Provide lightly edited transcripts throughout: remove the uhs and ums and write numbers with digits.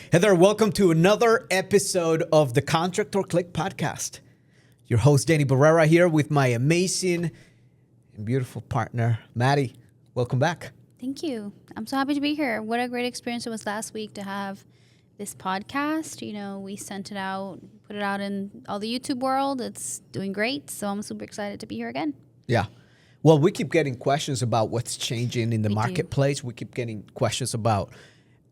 Heather, welcome to another episode of the Contractor Click podcast. Your host, Danny Barrera, here with my amazing and beautiful partner, Maddie. Welcome back. Thank you. I'm so happy to be here. What a great experience it was last week to have this podcast. You know, we sent it out, put it out in all the YouTube world. It's doing great. So I'm super excited to be here again. Yeah. Well, we keep getting questions about what's changing in the marketplace. We keep getting questions about,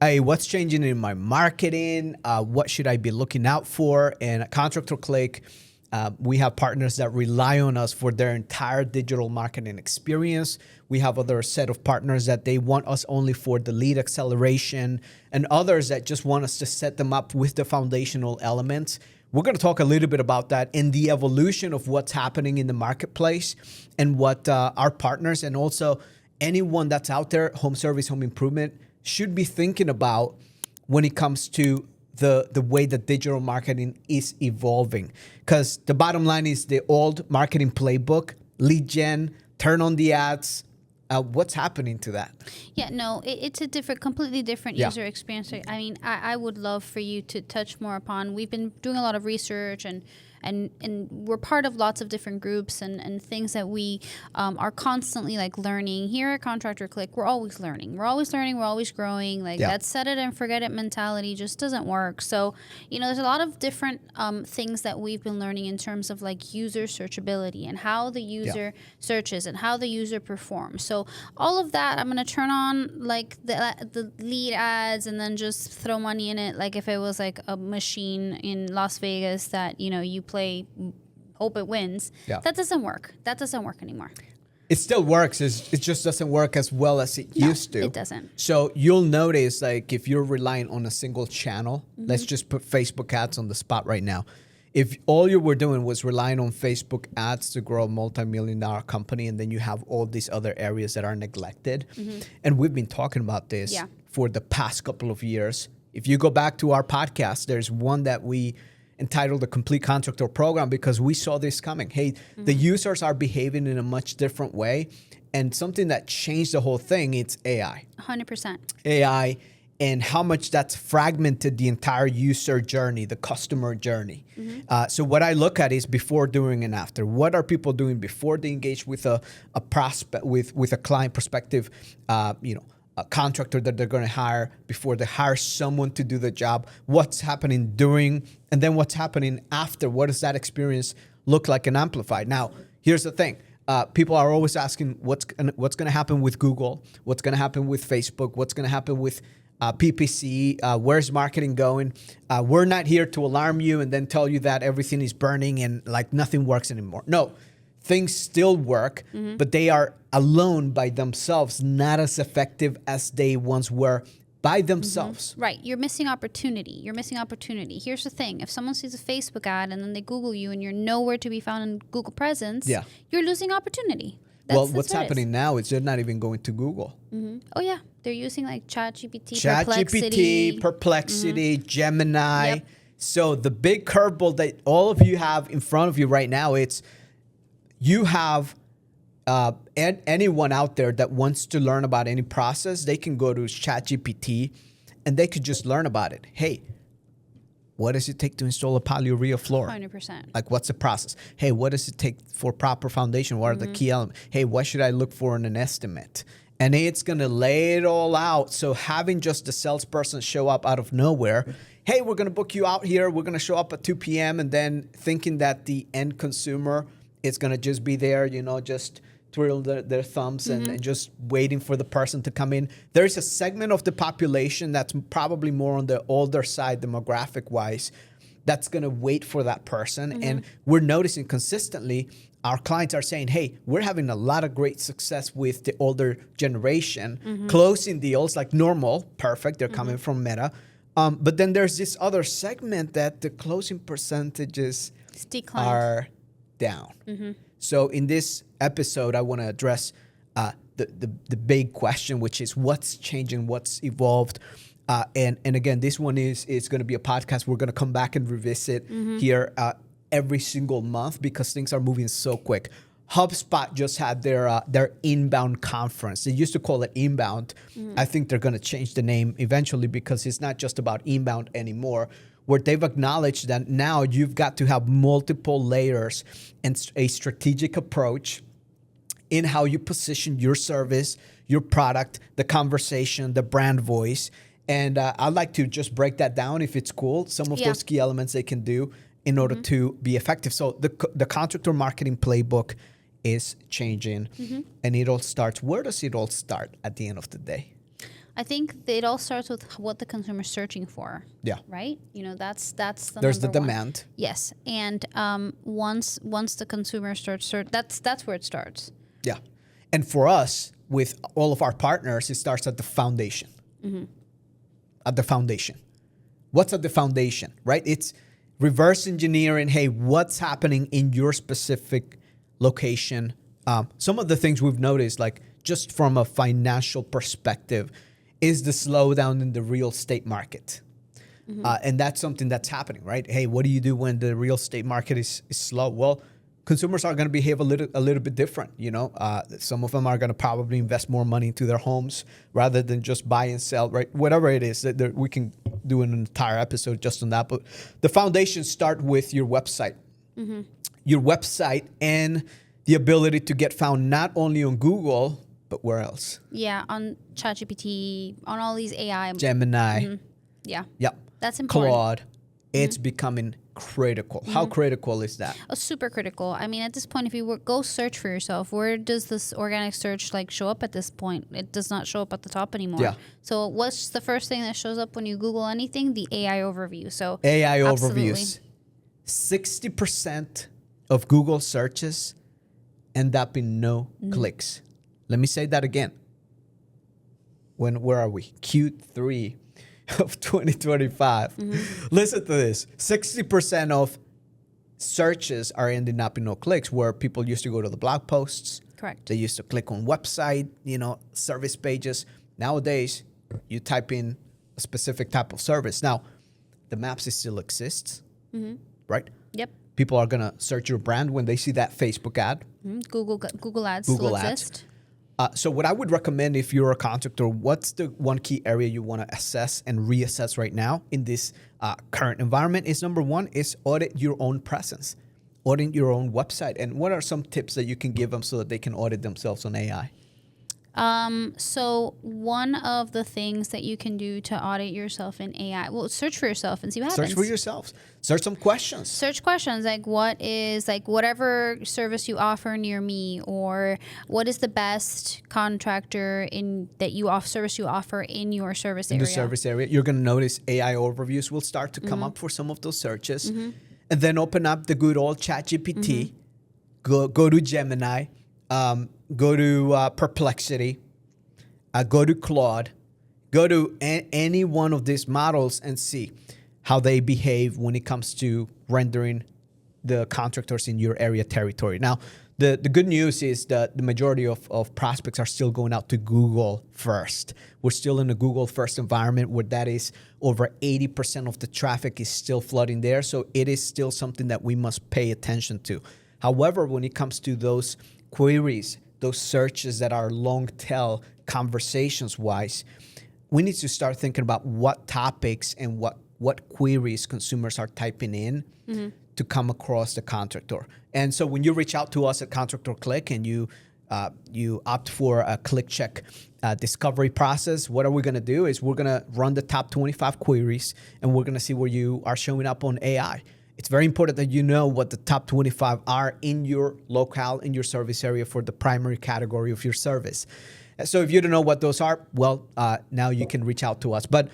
hey, what's changing in my marketing? What should I be looking out for? And at Contractor Click, we have partners that rely on us for their entire digital marketing experience. We have other set of partners that they want us only for the lead acceleration, and others that just want us to set them up with the foundational elements. We're going to talk a little bit about that and the evolution of what's happening in the marketplace and what our partners and also anyone that's out there, home service, home improvement, should be thinking about when it comes to the way that digital marketing is evolving. Because the bottom line is the old marketing playbook, lead gen, turn on the ads. What's happening to that? Yeah, no, it's a completely different user experience. I mean, I would love for you to touch more upon. We've been doing a lot of research and we're part of lots of different groups and things that we are constantly like learning. Here at Contractor Click, we're always learning. We're always learning. We're always growing. Like that set it and forget it mentality just doesn't work. So, you know, there's a lot of different things that we've been learning in terms of like user searchability and how the user searches and how the user performs. So all of that, I'm going to turn on like the lead ads and then just throw money in it. Like if it was like a machine in Las Vegas that, you know, you play, hope it wins. Yeah. That doesn't work. That doesn't work anymore. It still works. It just doesn't work as well as it used to. It doesn't. So you'll notice, like, if you're relying on a single channel, let's just put Facebook ads on the spot right now. If all you were doing was relying on Facebook ads to grow a multi-million-dollar company, and then you have all these other areas that are neglected, and we've been talking about this for the past couple of years. If you go back to our podcast, there's one that we entitled The Complete Contractor Program because we saw this coming. Hey, the users are behaving in a much different way. And something that changed the whole thing, it's AI. 100%. AI and how much that's fragmented the entire user journey, the customer journey. So what I look at is before, during, and after. What are people doing before they engage with a prospect, with a client prospective, a contractor that they're going to hire before they hire someone to do the job, what's happening during, and then what's happening after. What does that experience look like and amplified? Now, here's the thing. People are always asking what's going to happen with Google, what's going to happen with Facebook, what's going to happen with PPC, where's marketing going? We're not here to alarm you and then tell you that everything is burning and like nothing works anymore. No. Things still work, but they are alone by themselves, not as effective as they once were by themselves. Right. You're missing opportunity. Here's the thing. If someone sees a Facebook ad and then they Google you and you're nowhere to be found in Google Presence, you're losing opportunity. That's what's happening now is they're not even going to Google. Oh, yeah. They're using like ChatGPT, Perplexity, Gemini. Yep. So the big curveball that all of you have in front of you right now, it's you have anyone out there that wants to learn about any process, they can go to ChatGPT and they could just learn about it. Hey, what does it take to install a polyurea floor? 100%. Like, what's the process? Hey, what does it take for proper foundation? What are the key elements? Hey, what should I look for in an estimate? And it's going to lay it all out. So having just the salesperson show up out of nowhere, hey, we're going to book you out here. We're going to show up at 2 p.m. and then thinking that the end consumer is going to just be there, just twiddle their thumbs and just waiting for the person to come in. There's a segment of the population that's probably more on the older side demographic-wise that's going to wait for that person. And we're noticing consistently our clients are saying, hey, we're having a lot of great success with the older generation, closing deals like normal, perfect. They're coming from Meta. But then there's this other segment that the closing percentages are down. So in this episode, I want to address the big question, which is what's changing, what's evolved. And again, this one is going to be a podcast. We're going to come back and revisit here every single month because things are moving so quick. HubSpot just had their inbound conference. They used to call it inbound. I think they're going to change the name eventually because it's not just about inbound anymore, where they've acknowledged that now you've got to have multiple layers and a strategic approach in how you position your service, your product, the conversation, the brand voice. And I'd like to just break that down if it's cool. Some of those key elements they can do in order to be effective. So the contractor marketing playbook is changing, and it all starts. Where does it all start at the end of the day? I think it all starts with what the consumer's searching for. Yeah. Right? That's There's the number one. demand. Yes. And once the consumer starts that's where it starts. Yeah. And for us, with all of our partners, it starts at the foundation. At the foundation. What's at the foundation, right? It's reverse engineering. Hey, what's happening in your specific location? Some of the things we've noticed, like just from a financial perspective, is the slowdown in the real estate market. And that's something that's happening, right? Hey, what do you do when the real estate market is slow? Well, consumers are going to behave a little bit different. Some of them are going to probably invest more money into their homes rather than just buy and sell, right? Whatever it is, we can do an entire episode just on that. But the foundations start with your website. Your website and the ability to get found not only on Google, but where else? Yeah, on ChatGPT, on all these AI. Gemini. Yeah. Yep. That's important. Claude. It's becoming critical. How critical is that? Oh, super critical. I mean, at this point, if you go search for yourself, where does this organic search show up at this point? It does not show up at the top anymore. Yeah. So what's the first thing that shows up when you Google anything? The AI overview. So AI absolutely. overviews. 60% of Google searches end up in no clicks. Let me say that again. Where are we? Q3 of 2025. Listen to this. 60% of searches are ending up in no clicks, where people used to go to the blog posts. Correct. They used to click on website, service pages. Nowadays, you type in a specific type of service. Now, the maps still exists, right? Yep. People are going to search your brand when they see that Facebook ad. Google Ads Google still Ads. exist. So what I would recommend if you're a contractor, what's the one key area you want to assess and reassess right now in this current environment is, number one, is audit your own presence, audit your own website. And what are some tips that you can give them so that they can audit themselves on AI? So one of the things that you can do to audit yourself in AI, well, search for yourself and see what happens. Search for yourselves. Search some questions. Search questions like whatever service you offer near me, or what is the best contractor service you offer in your service area. In the service area, you're going to notice AI overviews will start to come up for some of those searches, and then open up the good old ChatGPT. Go to Gemini. Go to Perplexity, go to Claude, go to any one of these models and see how they behave when it comes to rendering the contractors in your area territory. Now, the good news is that the majority of prospects are still going out to Google first. We're still in a Google first environment where that is over 80% of the traffic is still flooding there. So it is still something that we must pay attention to. However, when it comes to those queries, those searches that are long tail conversations wise, we need to start thinking about what topics and what queries consumers are typing in to come across the contractor. And so when you reach out to us at Contractor Click and you opt for a click check discovery process, what are we going to do is we're going to run the top 25 queries and we're going to see where you are showing up on AI. It's very important that you know what the top 25 are in your locale, in your service area for the primary category of your service. So if you don't know what those are, well, now you can reach out to us. But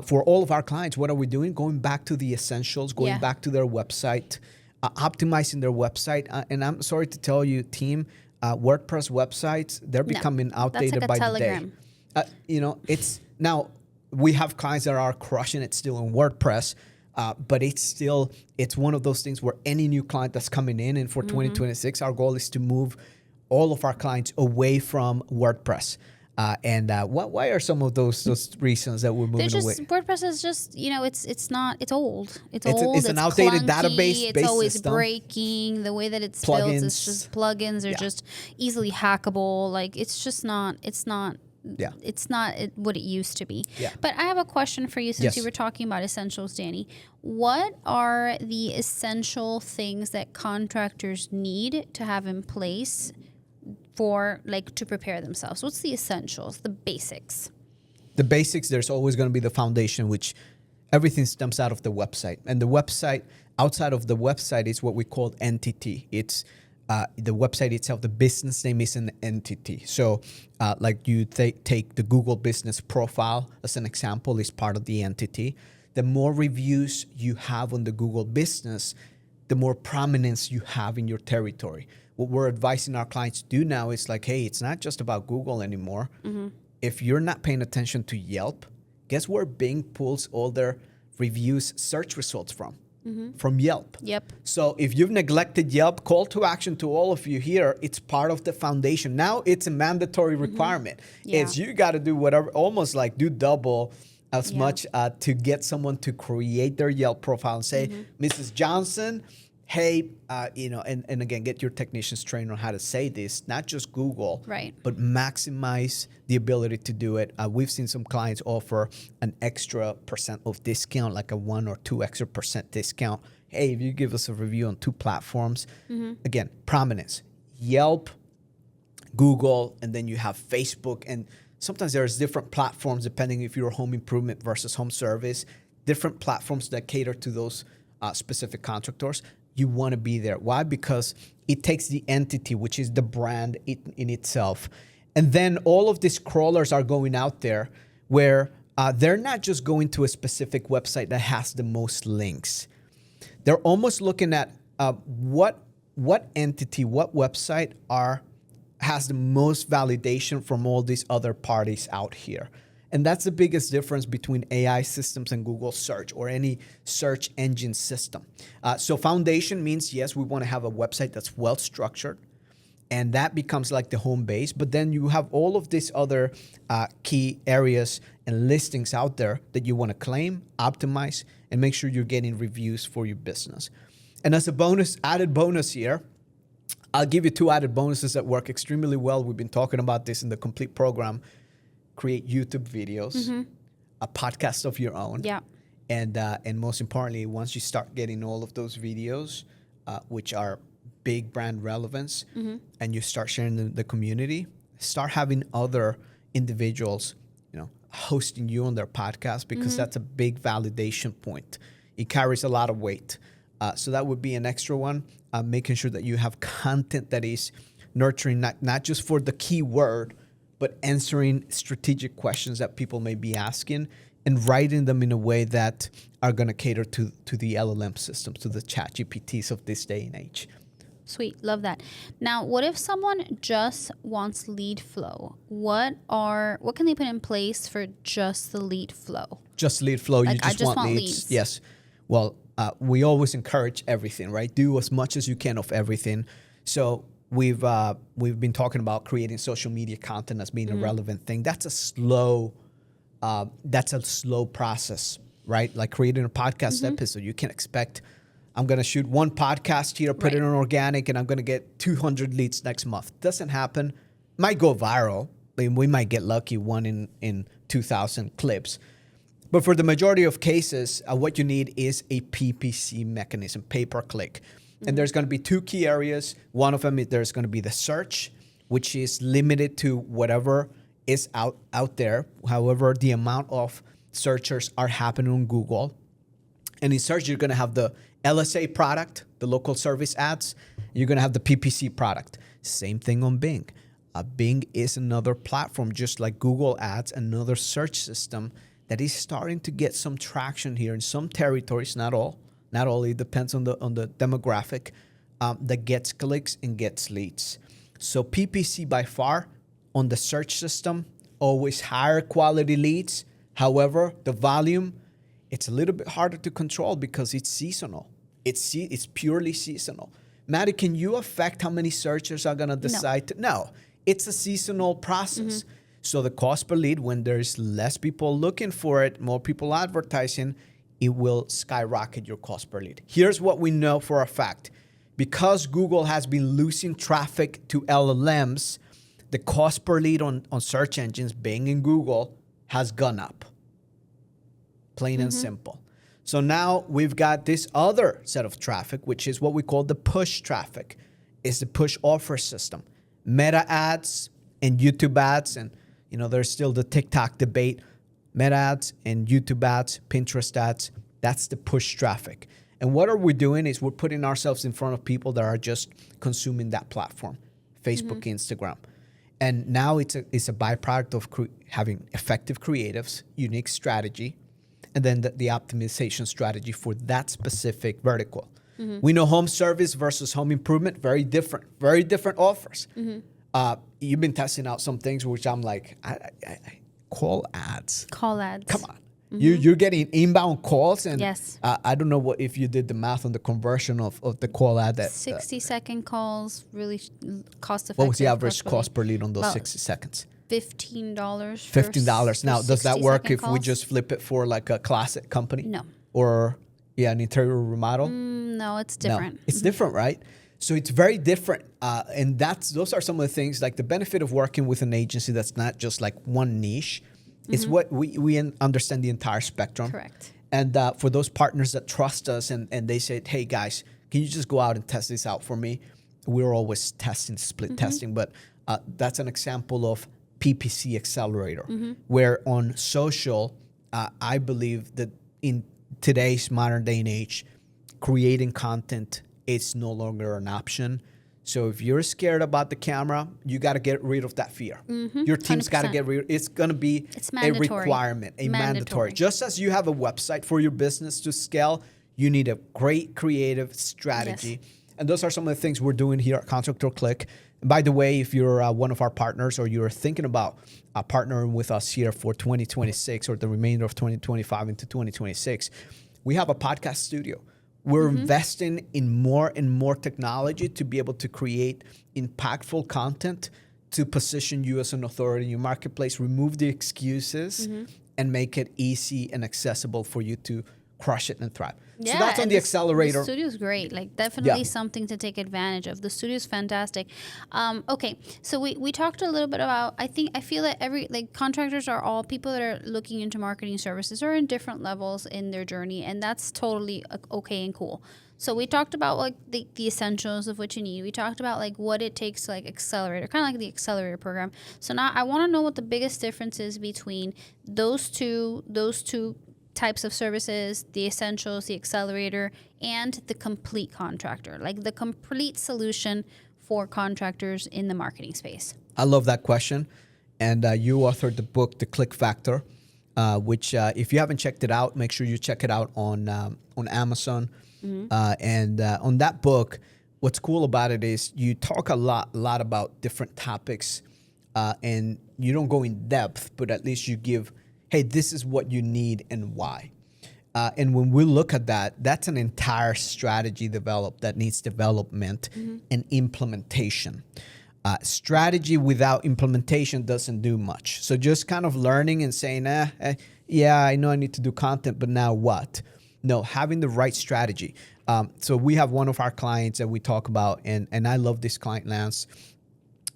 for all of our clients, what are we doing? Going back to the essentials, going back to their website, optimizing their website. And I'm sorry to tell you, team, WordPress websites, they're becoming outdated by Telegram. the day. It's now we have clients that are crushing it still in WordPress. But it's one of those things where any new client that's coming in, and for 2026, our goal is to move all of our clients away from WordPress. Why are some of those reasons that we're moving away? WordPress is just, it's old. It's an outdated clunky, database it's based always system. breaking. The way that it's built is just plugins are just easily hackable. Like it's just not. It's not. Yeah. It's not what it used to be. Yeah. But I have a question for you since you were talking about essentials, Danny. What are the essential things that contractors need to have in place for to prepare themselves? What's the essentials, the basics? The basics, there's always going to be the foundation, which everything stems out of the website. And the website, outside of the website, is what we call entity. It's the website itself, the business name is an entity. So like you take the Google business profile as an example, is part of the entity. The more reviews you have on the Google business, the more prominence you have in your territory. What we're advising our clients to do now is hey, it's not just about Google anymore. Mm-hmm. If you're not paying attention to Yelp, guess where Bing pulls all their reviews search results from? Mm-hmm. From Yelp. Yep. So if you've neglected Yelp, call to action to all of you here, it's part of the foundation. Now it's a mandatory requirement. Yeah. It's you got to do whatever, almost do double as much to get someone to create their Yelp profile and say, Mrs. Johnson, hey, and again, get your technicians trained on how to say this, not just Google, right, but maximize the ability to do it. We've seen some clients offer an extra % of discount, like a 1 or 2 extra % discount. Hey, if you give us a review on 2 platforms, again, prominence, Yelp, Google, and then you have Facebook. And sometimes there's different platforms depending if you're home improvement versus home service, different platforms that cater to those specific contractors. You want to be there. Why? Because it takes the entity, which is the brand in itself. And then all of these crawlers are going out there where they're not just going to a specific website that has the most links. They're almost looking at what entity, what website has the most validation from all these other parties out here. And that's the biggest difference between AI systems and Google search or any search engine system. So foundation means, yes, we want to have a website that's well structured, and that becomes like the home base. But then you have all of these other key areas and listings out there that you want to claim, optimize, and make sure you're getting reviews for your business. And as a added bonus here, I'll give you 2 added bonuses that work extremely well. We've been talking about this in the complete program. Create YouTube videos, a podcast of your own. Yeah. And most importantly, once you start getting all of those videos, which are big brand relevance, and you start sharing the community, start having other individuals, hosting you on their podcast, because that's a big validation point. It carries a lot of weight. So that would be an extra one. Making sure that you have content that is nurturing, not just for the keyword, but answering strategic questions that people may be asking and writing them in a way that are going to cater to the LLM systems, to the chat GPTs of this day and age. Sweet. Love that. Now, what if someone just wants lead flow? What can they put in place for just the lead flow? Just lead flow. You just want leads. Yes. Well, we always encourage everything, right? Do as much as you can of everything. So we've been talking about creating social media content as being a relevant thing. That's a slow process, right? Like creating a podcast episode. You can't expect, I'm going to shoot 1 podcast here, put it on organic, and I'm going to get 200 leads next month. Doesn't happen. Might go viral. I mean, we might get lucky 1 in 2,000 clips. But for the majority of cases, what you need is a PPC mechanism, pay-per-click. And there's going to be 2 key areas. One of them is there's going to be the search, which is limited to whatever is out there. However, the amount of searchers are happening on Google. And in search, you're going to have the LSA product, the local service ads. You're going to have the PPC product. Same thing on Bing. Bing is another platform, just like Google Ads, another search system that is starting to get some traction here in some territories, not all. Not only, it depends on the demographic that gets clicks and gets leads. So PPC by far on the search system, always higher quality leads. However, the volume, it's a little bit harder to control because it's seasonal. It's purely seasonal. Maddie, can you affect how many searchers are going to decide to? No, it's a seasonal process. So the cost per lead, when there's less people looking for it, more people advertising, it will skyrocket your cost per lead. Here's what we know for a fact. Because Google has been losing traffic to LLMs, the cost per lead on search engines, Bing and Google, has gone up. Plain and simple. So now we've got this other set of traffic, which is what we call the push traffic. It's the push offer system. Meta ads and YouTube ads, and there's still the TikTok debate. Meta ads and YouTube ads, Pinterest ads, that's the push traffic. And what are we doing is we're putting ourselves in front of people that are just consuming that platform, Facebook, Instagram. And now it's a byproduct of having effective creatives, unique strategy, and then the optimization strategy for that specific vertical. We know home service versus home improvement, very different offers. You've been testing out some things which I'm like, call ads. Call ads. Come on. You're getting inbound calls, and yes. I don't know if you did the math on the conversion of the call ad. That 60-second calls, really cost-effective. What was the average cost per lead on those 60 seconds? $15. $15. Now, does that work if we calls? just flip it for like a classic company? No. Or, an interior remodel? No, it's different. No, it's different, right? So it's very different. And those are some of the things, like the benefit of working with an agency that's not just like one niche. It's what we understand the entire spectrum. Correct. And for those partners that trust us and they say, hey, guys, can you just go out and test this out for me? We're always testing, split testing. But that's an example of PPC accelerator, where on social, I believe that in today's modern day and age, creating content, it's no longer an option. So if you're scared about the camera, you got to get rid of that fear. Your team's got to get rid. It's going to be a requirement, a mandatory. Just as you have a website for your business to scale, you need a great creative strategy. Yes. And those are some of the things we're doing here at Contractor Click. And by the way, if you're one of our partners or you're thinking about partnering with us here for 2026 or the remainder of 2025 into 2026, we have a podcast studio. We're investing in more and more technology to be able to create impactful content to position you as an authority in your marketplace, remove the excuses, and make it easy and accessible for you to crush it and thrive. Yeah, so that's on the accelerator. The studio's great. Like, definitely something to take advantage of. The studio's fantastic. Okay, so we talked a little bit about, I feel that contractors are all people that are looking into marketing services are in different levels in their journey, and that's totally okay and cool. So we talked about like the essentials of what you need. We talked about like what it takes to like accelerator, kind of like the accelerator program. So now I want to know what the biggest difference is between those two types of services, the essentials, the accelerator, and the complete contractor, like the complete solution for contractors in the marketing space. I love that question. And you authored the book, The Click Factor, which if you haven't checked it out, make sure you check it out on Amazon. And on that book, what's cool about it is you talk a lot about different topics, and you don't go in depth, but at least you give, hey, this is what you need and why. And when we look at that, that's an entire strategy developed that needs development and implementation. Strategy without implementation doesn't do much. So just kind of learning and saying, yeah, I know I need to do content, but now what? No, having the right strategy. So we have one of our clients that we talk about, and I love this client, Lance,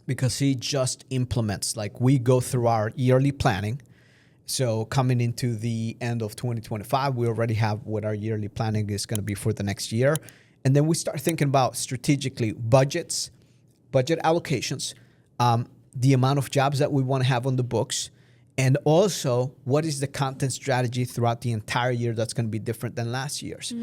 because he just implements. Like, we go through our yearly planning. So coming into the end of 2025, we already have what our yearly planning is going to be for the next year. And then we start thinking about strategically budget allocations, the amount of jobs that we want to have on the books, and also what is the content strategy throughout the entire year that's going to be different than last year's.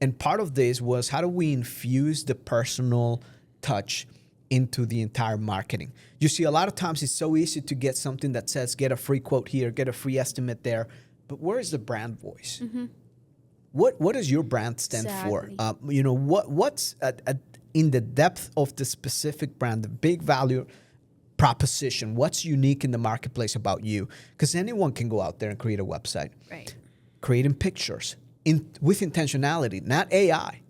And part of this was, how do we infuse the personal touch into the entire marketing? You see, a lot of times it's so easy to get something that says, get a free quote here, get a free estimate there. But where is the brand voice? What does your brand stand for? What's in the depth of the specific brand, the big value proposition? What's unique in the marketplace about you? Because anyone can go out there and create a website. Right. Creating pictures with intentionality, not AI.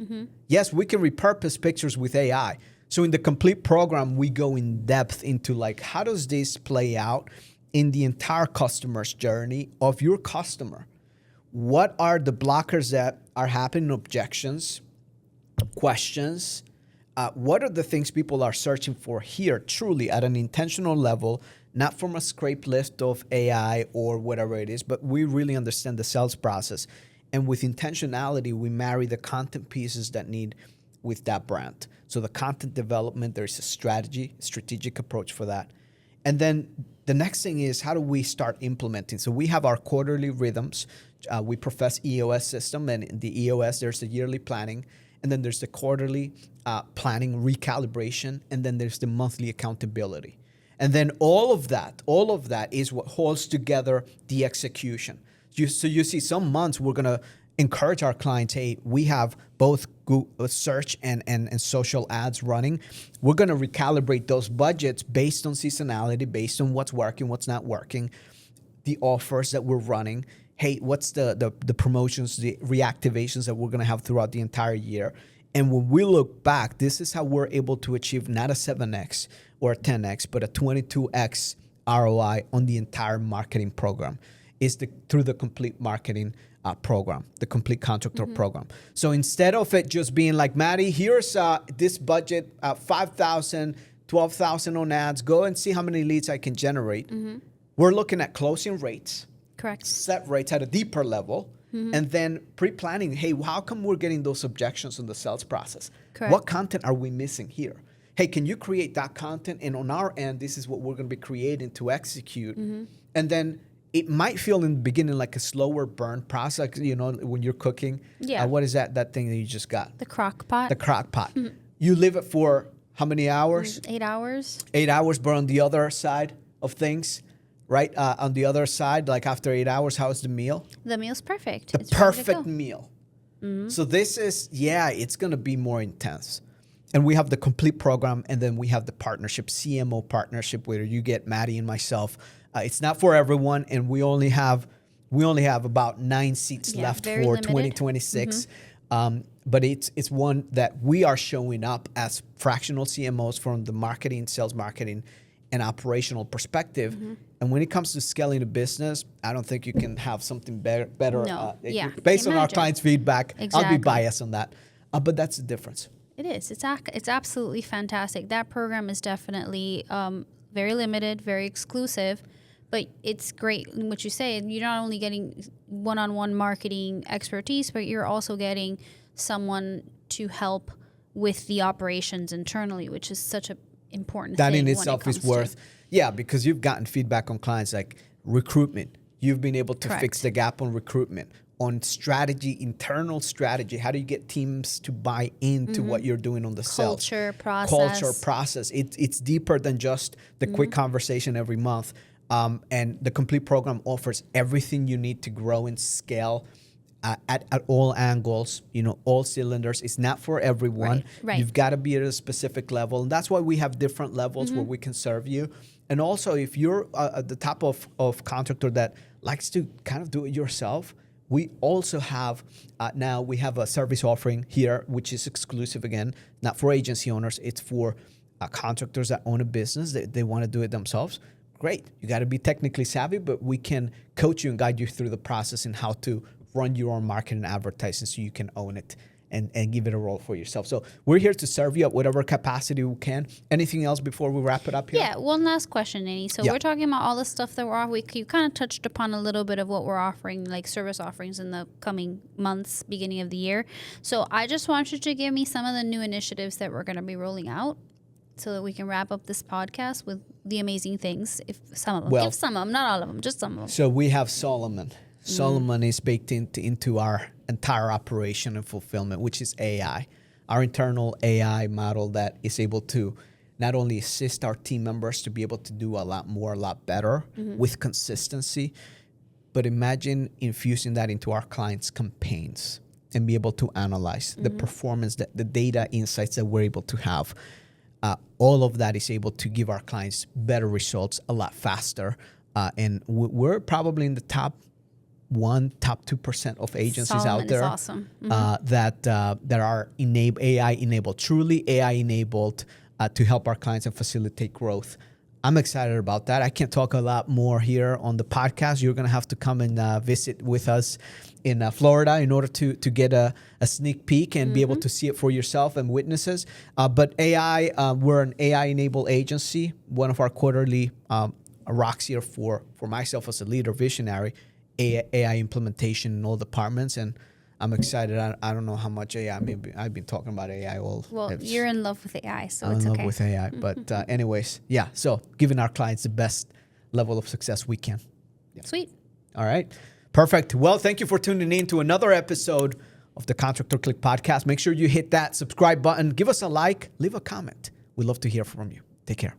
Yes, we can repurpose pictures with AI. So in the complete program, we go in depth into like, how does this play out in the entire customer's journey of your customer. What are the blockers that are happening, objections, questions? What are the things people are searching for here, truly at an intentional level, not from a scrape list of AI or whatever it is, but we really understand the sales process. And with intentionality, we marry the content pieces that need with that brand. So the content development, there's a strategic approach for that. And then the next thing is, how do we start implementing? So we have our quarterly rhythms. We profess EOS system, and in the EOS, there's the yearly planning, and then there's the quarterly planning recalibration, and then there's the monthly accountability. And then all of that is what holds together the execution. So you see some months we're going to encourage our clients, hey, we have both Google search and social ads running. We're going to recalibrate those budgets based on seasonality, based on what's working, what's not working, the offers that we're running. Hey, what's the promotions, the reactivations that we're going to have throughout the entire year. And when we look back, this is how we're able to achieve not a 7X or a 10X, but a 22X ROI on the entire marketing program. Is through the complete marketing program, the complete contractor program. So instead of it just being like, Maddie, here's this budget, 5,000, 12,000 on ads, go and see how many leads I can generate. We're looking at closing rates. Correct. Set rates at a deeper level. And then pre-planning, hey, how come we're getting those objections in the sales process? Correct. What content are we missing here? Hey, can you create that content? And on our end, this is what we're going to be creating to execute. And then it might feel in the beginning like a slower burn process, you know, when you're cooking. Yeah. What is that thing that you just got? The crock pot. The crock pot. You leave it for how many hours? 8 hours. 8 hours, but on the other side of things, right? On the other side, like after 8 hours, how is the meal? The meal's perfect. The It's ready to perfect go. meal. So this is, it's going to be more intense. And we have the complete program, and then we have the partnership, CMO partnership, where you get Maddie and myself. It's not for everyone, and we only have about 9 seats left for very limited. 2026. But it's one that we are showing up as fractional CMOs from the marketing, sales marketing, and operational perspective. And when it comes to scaling a business, I don't think you can have something better. No. Based on our Imagine. clients' feedback, I'll Exactly. be biased on that. But that's the difference. It is. It's absolutely fantastic. That program is definitely very limited, very exclusive, but it's great. What you say, you're not only getting one-on-one marketing expertise, but you're also getting someone to help with the operations internally, which is such an important That thing in when it itself is comes worth, because you've gotten feedback on clients like recruitment. You've been able to Correct. fix the gap on recruitment, on strategy, internal strategy. How do you get teams to buy into what you're doing on the sales? Culture, process. It's deeper than just the quick conversation every month. And the complete program offers everything you need to grow and scale at all angles, all cylinders. It's not for everyone. Right. You've got to be at a specific level. And that's why we have different levels where we can serve you. And also, if you're at the top of contractor that likes to kind of do it yourself, we also have, now we have a service offering here, which is exclusive again, not for agency owners. It's for contractors that own a business. They want to do it themselves. Great. You got to be technically savvy, but we can coach you and guide you through the process and how to run your own marketing and advertising so you can own it and give it a role for yourself. So we're here to serve you at whatever capacity we can. Anything else before we wrap it up here? Yeah, one last question, Nini. So we're talking about all the stuff that we're offering. You kind of touched upon a little bit of what we're offering, like service offerings in the coming months, beginning of the year. So I just want you to give me some of the new initiatives that we're going to be rolling out so that we can wrap up this podcast with the amazing things. If some of them, Well, give some of them, not all of them, just some of them. So we have Solomon. Solomon is baked into our entire operation and fulfillment, which is AI, our internal AI model that is able to not only assist our team members to be able to do a lot more, a lot better with consistency, but imagine infusing that into our clients' campaigns and be able to analyze the performance, the data insights that we're able to have. All of that is able to give our clients better results a lot faster. And we're probably in the top 2% of agencies Solomon out there is awesome. that are AI enabled, truly AI enabled to help our clients and facilitate growth I'm excited about that. I can't talk a lot more here on the podcast. You're going to have to come and visit with us in Florida in order to get a sneak peek and be able to see it for yourself and witnesses. But AI, we're an AI-enabled agency. One of our quarterly rocks here for myself as a leader visionary, AI implementation in all departments. And I'm excited. I don't know how much AI. Maybe I've been talking about AI all. Well, you're in love with AI, so I'm it's in okay. love with AI. But anyways, yeah. So giving our clients the best level of success we can. Yeah. Sweet. All right. Perfect. Well, thank you for tuning in to another episode of the Contractor Click podcast. Make sure you hit that subscribe button. Give us a like. Leave a comment. We'd love to hear from you. Take care.